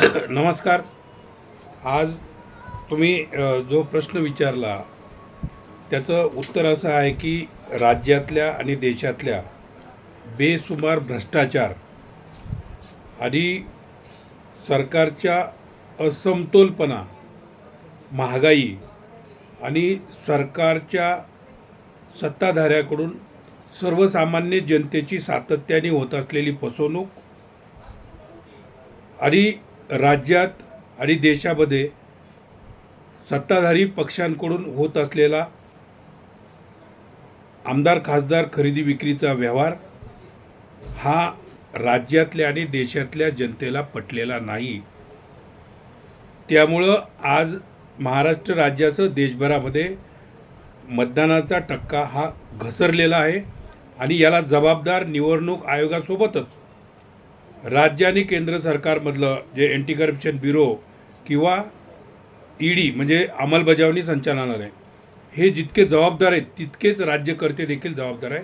नमस्कार. आज तुम्ही जो प्रश्न विचारला त्याचं उत्तर असं आहे की राज्यातल्या आणि देशातल्या बेसुमार भ्रष्टाचार आणि सरकारच्या असमतोलपणा, महागाई आणि सरकारच्या सत्ताधाऱ्याकडून सर्वसामान्य जनतेची सातत्याने होत असलेली फसवणूक आणि राज्यात आणि देशामध्ये सत्ताधारी पक्षांकडून होत असलेला आमदार खासदार खरेदी विक्रीचा व्यवहार हा राज्यातल्या आणि देशातल्या जनतेला पटलेला नाही. त्यामुळं आज महाराष्ट्र राज्यासह देशभरामध्ये मतदानाचा टक्का हा घसरलेला आहे आणि याला जबाबदार निवडणूक आयोगासोबतच राज्य आणि केंद्र सरकारमधलं जे अँटी करप्शन ब्युरो किंवा ईडी म्हणजे अंमलबजावणी संचालनालय हे जितके जबाबदार आहेत तितकेच राज्यकर्ते देखील जबाबदार आहे.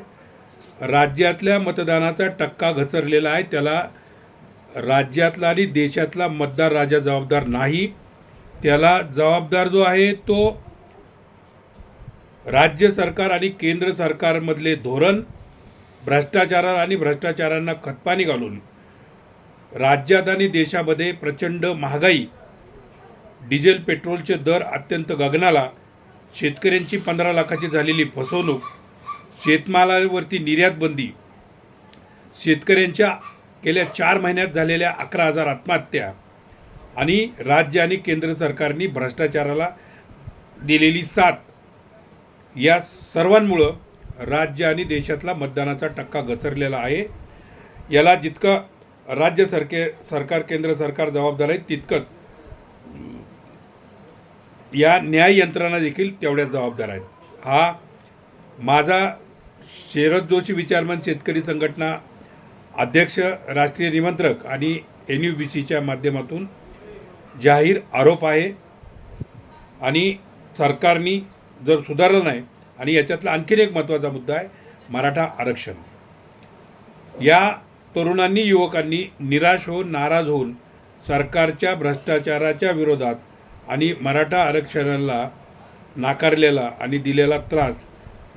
राज्यातल्या मतदानाचा टक्का घसरलेला आहे, त्याला राज्यातला आणि देशातला मतदार राजा जबाबदार नाही. त्याला जबाबदार जो आहे तो राज्य सरकार आणि केंद्र सरकारमधले धोरण भ्रष्टाचार आणि भ्रष्टाचारांना खतपाणी घालून राज्यात आणि देशामध्ये प्रचंड महागाई, डिझेल पेट्रोलचे दर अत्यंत गगनाला, शेतकऱ्यांची 15 लाखाची झालेली फसवणूक, शेतमालावरती निर्यात बंदी, शेतकऱ्यांच्या गेल्या 4 महिन्यात झालेल्या 11,000 आत्महत्या आणि राज्य आणि केंद्र सरकारने भ्रष्टाचाराला दिलेली साथ, या सर्वांमुळं राज्य आणि देशातला मतदानाचा टक्का घसरलेला आहे. याला जितकं राज्य सरकार केंद्र सरकार जबाबदार आहे तितकंच या न्याय यंत्रणा देखील तेवढ्याच जबाबदार आहेत. हा माझा शरद जोशी विचारमंच शेतकरी संघटना अध्यक्ष, राष्ट्रीय निमंत्रक आणि NUBCच्या माध्यमातून जाहीर आरोप आहे. आणि सरकारने जर सुधारलं नाही, आणि याच्यातला आणखीन एक महत्त्वाचा मुद्दा आहे मराठा आरक्षण. या तरुणांनी, युवकांनी निराश होऊन, नाराज होऊन सरकारच्या भ्रष्टाचाराच्या विरोधात आणि मराठा आरक्षणाला नाकारलेला आणि दिलेला त्रास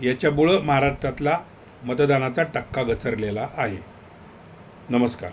याच्यामुळं महाराष्ट्रातला मतदानाचा टक्का घसरलेला आहे. नमस्कार.